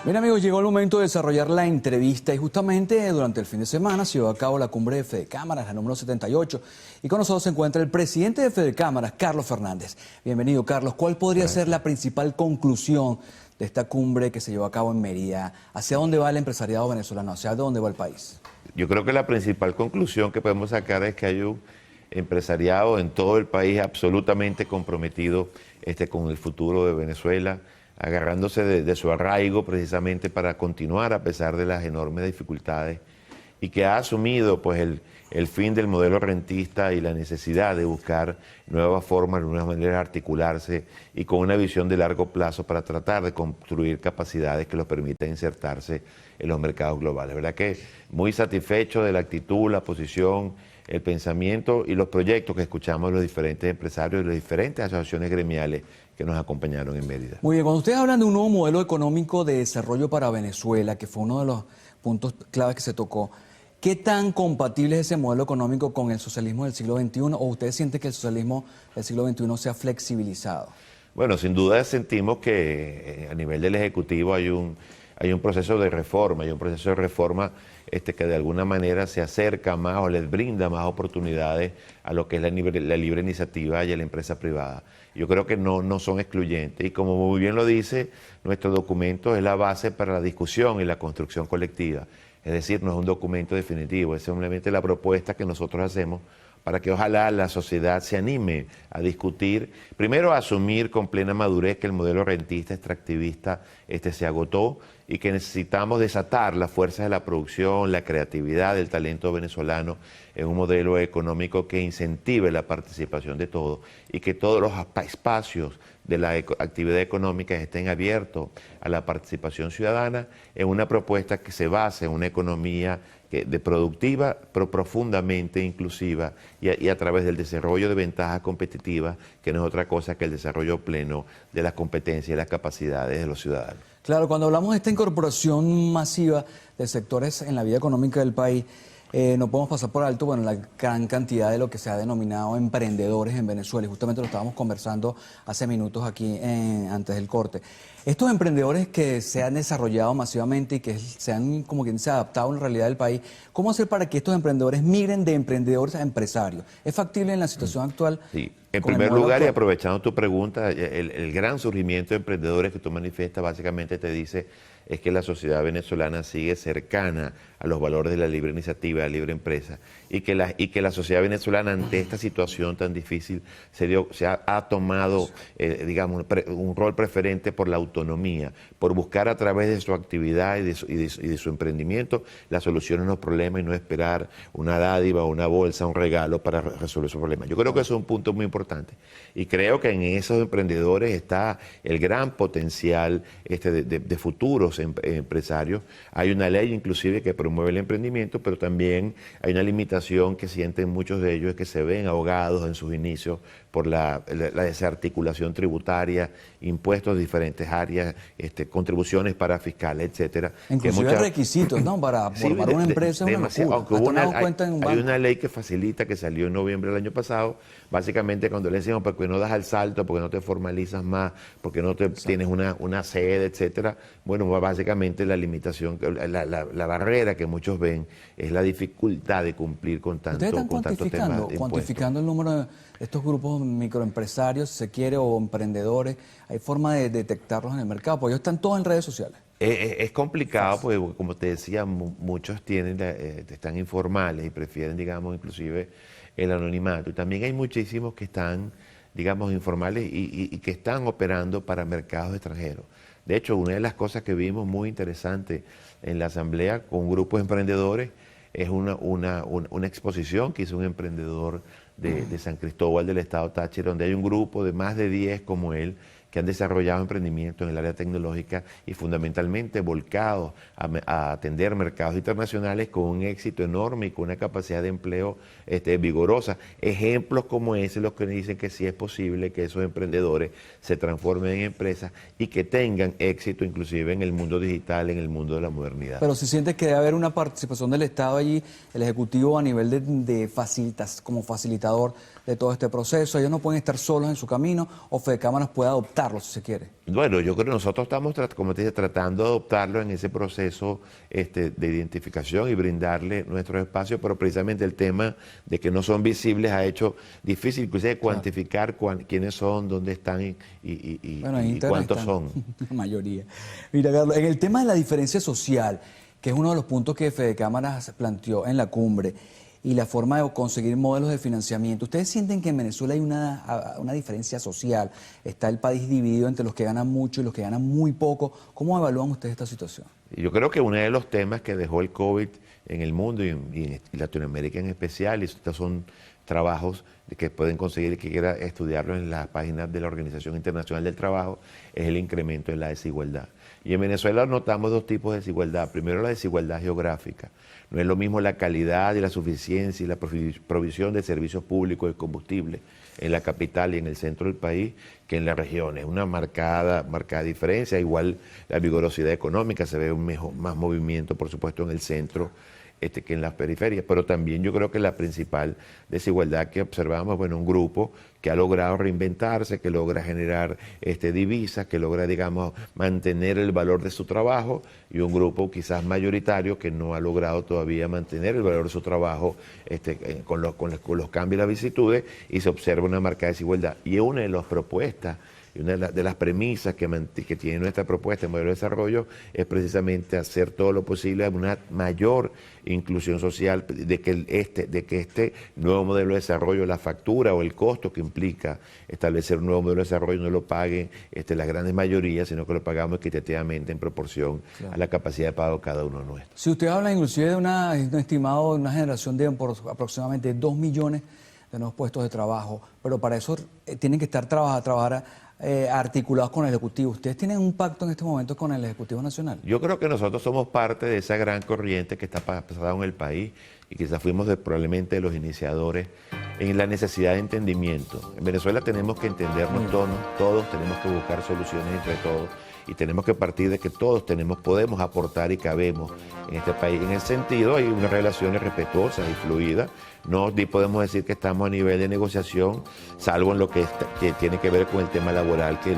Bien amigos, llegó el momento de desarrollar la entrevista y justamente durante el fin de semana se llevó a cabo la cumbre de Fedecámaras, la número 78, y con nosotros se encuentra el presidente de Fedecámaras, Carlos Fernández. Bienvenido, Carlos. ¿Cuál podría ser la principal conclusión de esta cumbre que se llevó a cabo en Mérida? ¿Hacia dónde va el empresariado venezolano? ¿Hacia dónde va el país? Yo creo que la principal conclusión que podemos sacar es que hay un empresariado en todo el país absolutamente comprometido con el futuro de Venezuela, agarrándose de su arraigo precisamente para continuar a pesar de las enormes dificultades, y que ha asumido pues el fin del modelo rentista y la necesidad de buscar nuevas formas, nuevas maneras de articularse y con una visión de largo plazo para tratar de construir capacidades que los permitan insertarse en los mercados globales. La verdad que muy satisfecho de la actitud, la posición, el pensamiento y los proyectos que escuchamos de los diferentes empresarios y las diferentes asociaciones gremiales que nos acompañaron en Mérida. Muy bien, cuando ustedes hablan de un nuevo modelo económico de desarrollo para Venezuela, que fue uno de los puntos claves que se tocó, ¿qué tan compatible es ese modelo económico con el socialismo del siglo XXI? ¿O ustedes sienten que el socialismo del siglo XXI se ha flexibilizado? Bueno, sin duda sentimos que a nivel del Ejecutivo hay un proceso de reforma, que de alguna manera se acerca más o les brinda más oportunidades a lo que es la libre iniciativa y a la empresa privada. Yo creo que no son excluyentes, y como muy bien lo dice, nuestro documento es la base para la discusión y la construcción colectiva. Es decir, no es un documento definitivo, es simplemente la propuesta que nosotros hacemos para que ojalá la sociedad se anime a discutir, primero a asumir con plena madurez que el modelo rentista extractivista se agotó y que necesitamos desatar las fuerzas de la producción, la creatividad del talento venezolano en un modelo económico que incentive la participación de todos y que todos los espacios de la actividad económica estén abiertos a la participación ciudadana en una propuesta que se base en una economía productiva, pero profundamente inclusiva y a través del desarrollo de ventajas competitivas, que no es otra cosa que el desarrollo pleno de las competencias y las capacidades de los ciudadanos. Claro, cuando hablamos de esta incorporación masiva de sectores en la vida económica del país, no podemos pasar por alto la gran cantidad de lo que se ha denominado emprendedores en Venezuela, y justamente lo estábamos conversando hace minutos aquí antes del corte. Estos emprendedores que se han desarrollado masivamente y que se han, como quien se ha adaptado a la realidad del país, ¿cómo hacer para que estos emprendedores migren de emprendedores a empresarios? ¿Es factible en la situación actual? Sí. En primer lugar, y aprovechando tu pregunta, el gran surgimiento de emprendedores que tú manifiestas básicamente te dice es que la sociedad venezolana sigue cercana a los valores de la libre iniciativa, de la libre empresa, y que la sociedad venezolana ante esta situación tan difícil ha tomado, un rol preferente por la autonomía, por buscar a través de su actividad y de su emprendimiento las soluciones a los problemas y no esperar una dádiva, una bolsa, un regalo para resolver su problema. Yo creo que eso es un punto muy importante, y creo que en esos emprendedores está el gran potencial de futuros empresarios. Hay una ley inclusive que promueve el emprendimiento, pero también hay una limitación que sienten muchos de ellos, es que se ven ahogados en sus inicios por la desarticulación tributaria, impuestos de diferentes áreas, contribuciones para fiscales, etcétera. Inclusive requisitos, ¿no? Para formar una empresa. Hay una ley que facilita, que salió en noviembre del año pasado, básicamente cuando le decimos, ¿por qué no das el salto? ¿Por qué no te formalizas más? ¿Por qué no tienes una sede, etcétera? Bueno, básicamente la limitación, la barrera que muchos ven es la dificultad de cumplir con tantos temas de cuantificando el número de estos grupos microempresarios, si se quiere, o emprendedores. ¿Hay forma de detectarlos en el mercado? Porque ellos están todos en redes sociales. Es complicado porque, como te decía, muchos están informales y prefieren, inclusive el anonimato. Y también hay muchísimos que están, informales y que están operando para mercados extranjeros. De hecho, una de las cosas que vimos muy interesante en la asamblea con grupos de emprendedores es una exposición que hizo un emprendedor de San Cristóbal del estado Táchira, donde hay un grupo de más de 10 como él, que han desarrollado emprendimientos en el área tecnológica y fundamentalmente volcados a atender mercados internacionales con un éxito enorme y con una capacidad de empleo vigorosa. Ejemplos como ese los que dicen que sí es posible que esos emprendedores se transformen en empresas y que tengan éxito inclusive en el mundo digital, en el mundo de la modernidad. Pero si sientes que debe haber una participación del Estado allí, el Ejecutivo a nivel como facilitador de todo este proceso? Ellos no pueden estar solos en su camino, o Fedecámaras puede adoptarlos si se quiere. Bueno, yo creo que nosotros estamos, como te dije, tratando de adoptarlo en ese proceso de identificación y brindarle nuestros espacios, pero precisamente el tema de que no son visibles ha hecho difícil inclusive cuantificar quiénes son, dónde están y cuántos son. La mayoría. Mira, Carlos, en el tema de la diferencia social, que es uno de los puntos que Fedecámaras planteó en la cumbre, y la forma de conseguir modelos de financiamiento, ¿ustedes sienten que en Venezuela hay una diferencia social? ¿Está el país dividido entre los que ganan mucho y los que ganan muy poco? ¿Cómo evalúan ustedes esta situación? Yo creo que uno de los temas que dejó el COVID en el mundo y en Latinoamérica en especial, y estos son trabajos que pueden conseguir, que quiera estudiarlo en las páginas de la Organización Internacional del Trabajo, es el incremento de la desigualdad. Y en Venezuela notamos dos tipos de desigualdad. Primero, la desigualdad geográfica. No es lo mismo la calidad y la suficiencia y la provisión de servicios públicos de combustible en la capital y en el centro del país que en la región. Es una marcada diferencia. Igual la vigorosidad económica, se ve más movimiento, por supuesto, en el centro que en las periferias, pero también yo creo que la principal desigualdad que observamos, bueno, un grupo que ha logrado reinventarse, que logra generar divisas, que logra, digamos, mantener el valor de su trabajo, y un grupo quizás mayoritario que no ha logrado todavía mantener el valor de su trabajo con los cambios y las vicisitudes, y se observa una marcada desigualdad. Y es una de las propuestas y una de las premisas que tiene nuestra propuesta de modelo de desarrollo es precisamente hacer todo lo posible a una mayor inclusión social, de que este nuevo modelo de desarrollo, la factura o el costo que implica establecer un nuevo modelo de desarrollo, no lo paguen las grandes mayorías, sino que lo pagamos equitativamente en proporción a la capacidad de pago de cada uno nuestro. Si usted habla inclusive de un estimado de una generación de aproximadamente 2 millones de nuevos puestos de trabajo, pero para eso tienen que estar articulados con el Ejecutivo. ¿Ustedes tienen un pacto en este momento con el Ejecutivo Nacional? Yo creo que nosotros somos parte de esa gran corriente que está pasada en el país, y quizás fuimos probablemente de los iniciadores en la necesidad de entendimiento. En Venezuela tenemos que entendernos todos tenemos que buscar soluciones entre todos, y tenemos que partir de que todos podemos aportar y cabemos en este país. En ese sentido hay unas relaciones respetuosas y fluidas. No podemos decir que estamos a nivel de negociación, salvo en lo que tiene que ver con el tema laboral, que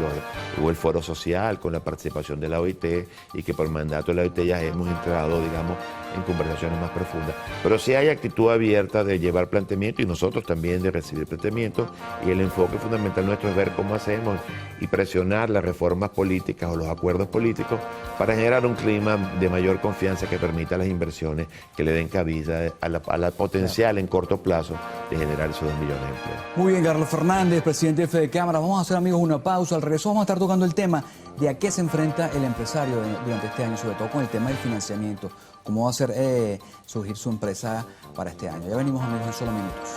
hubo el foro social con la participación de la OIT, y que por mandato de la OIT ya hemos entrado, digamos, en conversaciones más profundas. Pero sí hay actitud abierta de llevar planteamientos, y nosotros también de recibir planteamientos, y el enfoque fundamental nuestro es ver cómo hacemos y presionar las reformas políticas o los acuerdos políticos para generar un clima de mayor confianza que permita las inversiones que le den cabida a la potencial en corto plazo de generar esos 2 millones de empleos. Muy bien, Carlos Fernández, presidente de Fedecámaras. Vamos a hacer, amigos, una pausa. Al regreso vamos a estar tocando el tema de a qué se enfrenta el empresario durante este año, sobre todo con el tema del financiamiento. Cómo va a hacer surgir su empresa para este año. Ya venimos, amigos, en solo minutos.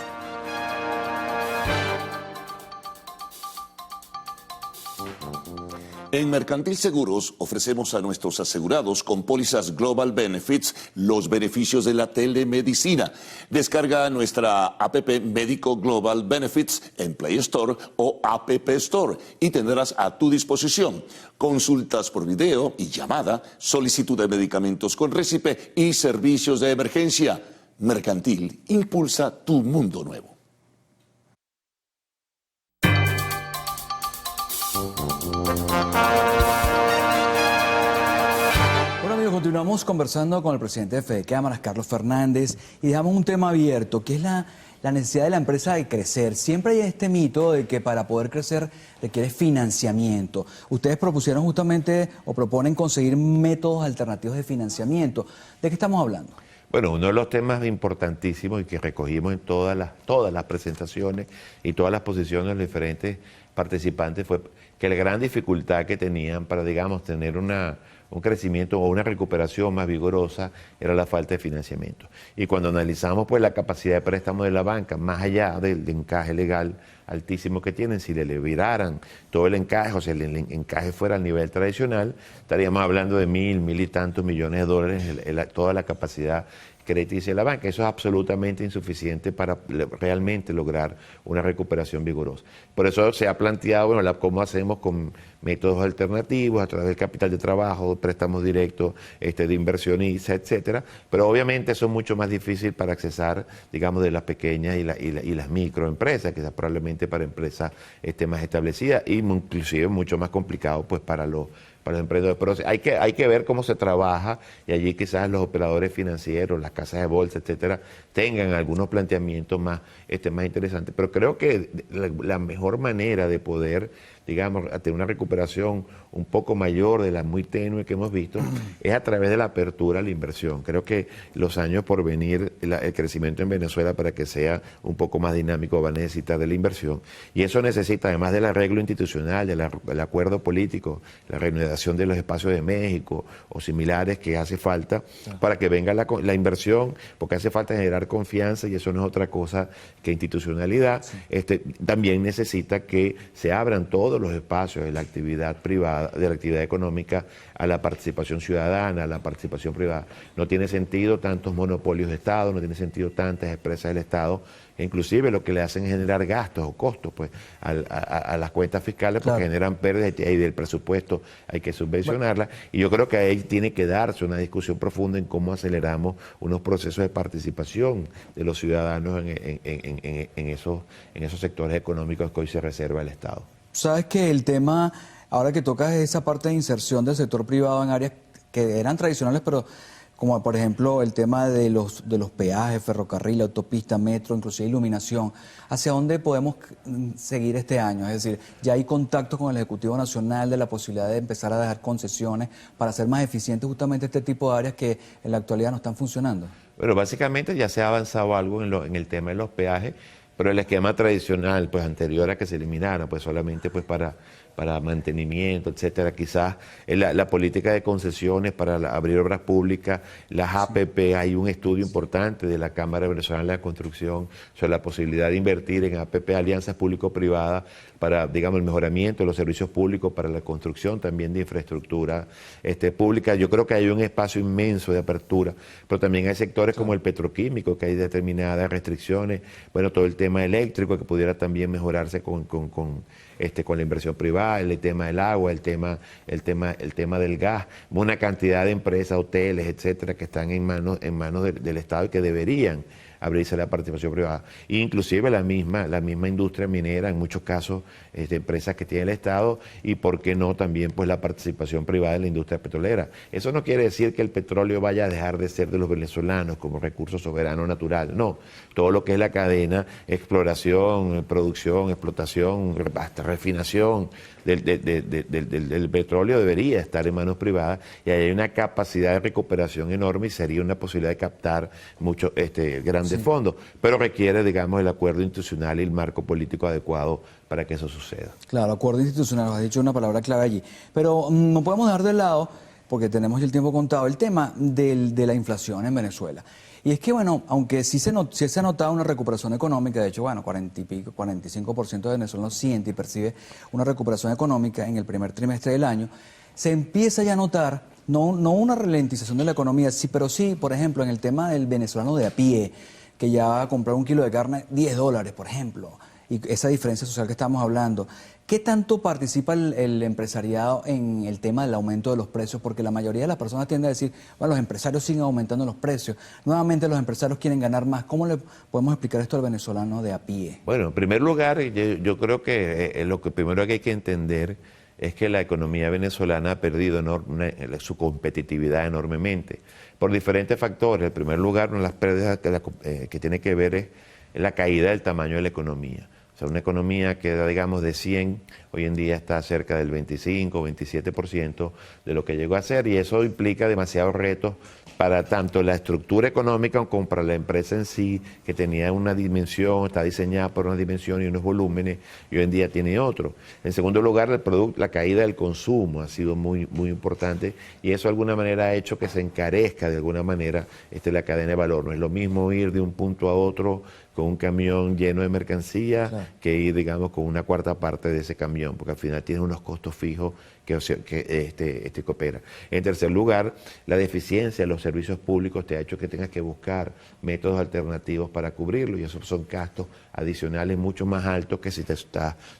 En Mercantil Seguros ofrecemos a nuestros asegurados con pólizas Global Benefits los beneficios de la telemedicina. Descarga nuestra app Médico Global Benefits en Play Store o App Store y tendrás a tu disposición consultas por video y llamada, solicitud de medicamentos con récipe y servicios de emergencia. Mercantil impulsa tu mundo nuevo. Bueno, amigos, continuamos conversando con el presidente de Fedecámaras, Carlos Fernández, y dejamos un tema abierto, que es la necesidad de la empresa de crecer. Siempre hay este mito de que para poder crecer requiere financiamiento. Ustedes propusieron justamente o proponen conseguir métodos alternativos de financiamiento. ¿De qué estamos hablando? Bueno, uno de los temas importantísimos y que recogimos en todas las presentaciones y todas las posiciones de los diferentes participantes fue que la gran dificultad que tenían para, digamos, tener un crecimiento o una recuperación más vigorosa era la falta de financiamiento. Y cuando analizamos pues la capacidad de préstamo de la banca, más allá del encaje legal altísimo que tienen, si le viraran todo el encaje, o sea, el encaje fuera al nivel tradicional, estaríamos hablando de 1.000 y tantos millones de dólares, toda la capacidad crediticia de la banca. Eso es absolutamente insuficiente para realmente lograr una recuperación vigorosa. Por eso se ha planteado, bueno, cómo hacemos con métodos alternativos, a través del capital de trabajo, préstamos directos de inversionistas, etcétera. Pero obviamente eso es mucho más difícil para accesar, digamos, de las pequeñas y las microempresas, quizás probablemente para empresas más establecidas, y inclusive mucho más complicado pues para los emprendedores. Pero hay que ver cómo se trabaja, y allí quizás los operadores financieros, las casas de bolsa, etcétera, tengan algunos planteamientos más interesantes. Pero creo que la mejor manera de poder, digamos, tener una recuperación un poco mayor de la muy tenue que hemos visto es a través de la apertura a la inversión. Creo que los años por venir, el crecimiento en Venezuela, para que sea un poco más dinámico, va a necesitar de la inversión, y eso necesita, además del arreglo institucional, del acuerdo político, la reanudación de los espacios de México o similares que hace falta para que venga la inversión, porque hace falta generar confianza, y eso no es otra cosa que institucionalidad. También necesita que se abran todos los espacios de la actividad privada, de la actividad económica, a la participación ciudadana, a la participación privada. No tiene sentido tantos monopolios de Estado, no tiene sentido tantas empresas del Estado, que inclusive lo que le hacen es generar gastos o costos pues a las cuentas fiscales, porque generan pérdidas, y del presupuesto hay que subvencionarlas. Y yo creo que ahí tiene que darse una discusión profunda en cómo aceleramos unos procesos de participación de los ciudadanos en esos sectores económicos que hoy se reserva el Estado. Sabes que el tema, ahora que tocas esa parte de inserción del sector privado en áreas que eran tradicionales, pero como por ejemplo el tema de los peajes, ferrocarril, autopista, metro, inclusive iluminación, ¿hacia dónde podemos seguir este año? Es decir, ya hay contacto con el Ejecutivo Nacional de la posibilidad de empezar a dejar concesiones para hacer más eficientes justamente este tipo de áreas que en la actualidad no están funcionando. Bueno, básicamente ya se ha avanzado algo en el tema de los peajes, pero el esquema tradicional, pues anterior a que se eliminara, pues solamente pues para mantenimiento, etcétera, quizás la política de concesiones para abrir obras públicas, las APP, hay un estudio importante de la Cámara Venezolana de la Construcción sobre la posibilidad de invertir en APP, alianzas público-privadas, para, digamos, el mejoramiento de los servicios públicos, para la construcción también de infraestructura pública. Yo creo que hay un espacio inmenso de apertura, pero también hay sectores como el petroquímico, que hay determinadas restricciones, bueno, todo el tema eléctrico que pudiera también mejorarse con la inversión privada, el tema del agua, el tema del gas, una cantidad de empresas, hoteles, etcétera, que están en manos del Estado y que deberían abrirse a la participación privada. Inclusive la misma industria minera, en muchos casos, empresas que tiene el Estado, y por qué no también pues la participación privada en la industria petrolera. Eso no quiere decir que el petróleo vaya a dejar de ser de los venezolanos como recurso soberano natural, no. Todo lo que es la cadena, exploración, producción, explotación, hasta refinación del petróleo debería estar en manos privadas, y hay una capacidad de recuperación enorme, y sería una posibilidad de captar muchos grandes fondos, pero requiere, digamos, el acuerdo institucional y el marco político adecuado para que eso suceda. Claro, acuerdo institucional, has dicho una palabra clave allí, pero no podemos dejar de lado, porque tenemos ya el tiempo contado, el tema de la inflación en Venezuela. Y es que, bueno, aunque sí se ha notado una recuperación económica, de hecho, bueno, 40 y pico, 45% de venezolanos siente y percibe una recuperación económica en el primer trimestre del año, se empieza ya a notar, no una ralentización de la economía, sí, pero sí, por ejemplo, en el tema del venezolano de a pie, que ya va a comprar un kilo de carne $10, por ejemplo, y esa diferencia social que estamos hablando. ¿Qué tanto participa el empresariado en el tema del aumento de los precios? Porque la mayoría de las personas tienden a decir, bueno, los empresarios siguen aumentando los precios. Nuevamente los empresarios quieren ganar más. ¿Cómo le podemos explicar esto al venezolano de a pie? Bueno, en primer lugar, yo creo que lo que primero que hay que entender es que la economía venezolana ha perdido su competitividad enormemente por diferentes factores. En primer lugar, una de las pérdidas que tiene que ver es la caída del tamaño de la economía. O sea, una economía que, digamos, de 100, hoy en día está cerca del 25, 27% de lo que llegó a ser, y eso implica demasiados retos para tanto la estructura económica como para la empresa en sí, que tenía una dimensión, está diseñada por una dimensión y unos volúmenes, y hoy en día tiene otro. En segundo lugar, la caída del consumo ha sido muy, muy importante, y eso de alguna manera ha hecho que se encarezca de alguna manera la cadena de valor. No es lo mismo ir de un punto a otro con un camión lleno de mercancía Claro. que ir, digamos, con una cuarta parte de ese camión, porque al final tiene unos costos fijos que opera. En tercer lugar, la deficiencia de los servicios públicos te ha hecho que tengas que buscar métodos alternativos para cubrirlo, y esos son gastos adicionales mucho más altos que si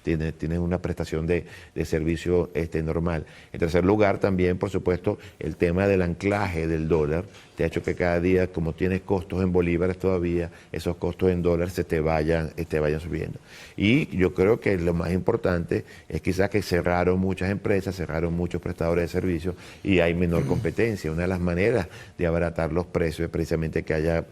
tienes una prestación de servicio normal. En tercer lugar, también, por supuesto, el tema del anclaje del dólar te ha hecho que cada día, como tienes costos en bolívares todavía, esos costos en dólares te vayan subiendo. Y yo creo que lo más importante es quizás que cerraron muchas empresas, cerraron muchos prestadores de servicios y hay menor competencia. Una de las maneras de abaratar los precios es precisamente que haya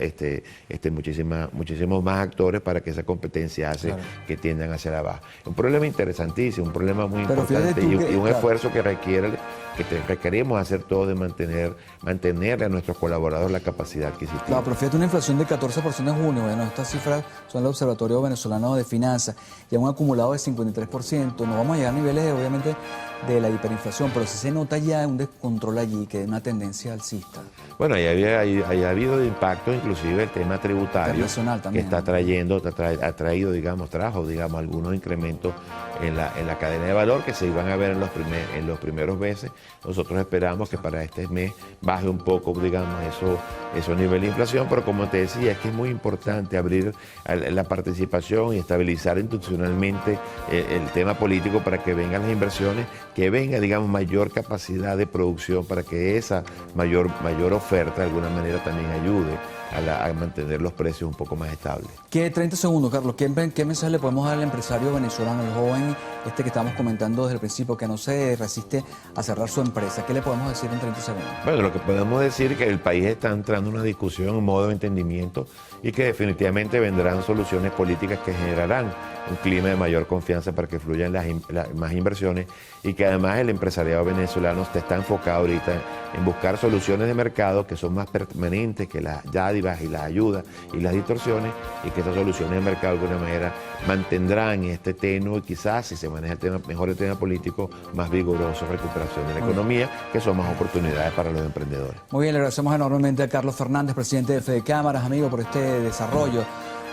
muchísimos más actores para que esa competencia hace Claro. que tiendan hacia la baja. Un problema interesantísimo, un problema muy Pero fíjate importante tú y que, un claro, esfuerzo que requerimos hacer todos de mantener a nuestros colaboradores la capacidad adquisitiva. Claro, pero fíjate, una inflación de 14% en junio. Bueno, estas cifras son del Observatorio Venezolano de Finanzas. Ya un acumulado de 53%. No vamos a llegar a niveles, obviamente, de la hiperinflación, pero sí se nota ya un descontrol allí, que es una tendencia alcista. Bueno, ahí ha habido impacto, inclusive el tema tributario, Internacional que también. trajo algunos incrementos en la cadena de valor que se iban a ver en los primeros meses. Nosotros esperamos que para este mes baje un poco, digamos, esos niveles de inflación, pero como te decía, es que es muy importante abrir la participación y estabilizar institucionalmente el tema político para que vengan las inversiones, que venga, digamos, mayor capacidad de producción para que esa mayor oferta de alguna manera también ayude a mantener los precios un poco más estables. 30 segundos, Carlos. ¿Qué mensaje le podemos dar al empresario venezolano, al joven que estamos comentando desde el principio, que no se resiste a cerrar su empresa? ¿Qué le podemos decir en 30 segundos? Bueno, lo que podemos decir es que el país está entrando en una discusión, un modo de entendimiento, y que definitivamente vendrán soluciones políticas que generarán un clima de mayor confianza para que fluyan más inversiones, y que además el empresariado venezolano está enfocado ahorita en buscar soluciones de mercado que son más permanentes que las dádivas y las ayudas y las distorsiones, y que estas soluciones de mercado de alguna manera mantendrán este tenue y quizás, si se maneja mejor el tema político, más vigoroso recuperación de la economía, que son más oportunidades para los emprendedores. Muy bien, le agradecemos enormemente a Carlos Fernández, presidente de Fede Cámaras, amigo, por este desarrollo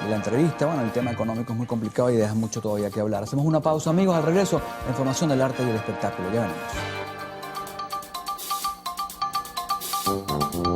de la entrevista. Bueno, el tema económico es muy complicado y deja mucho todavía que hablar. Hacemos una pausa, amigos. Al regreso, la información del arte y el espectáculo. Ya venimos.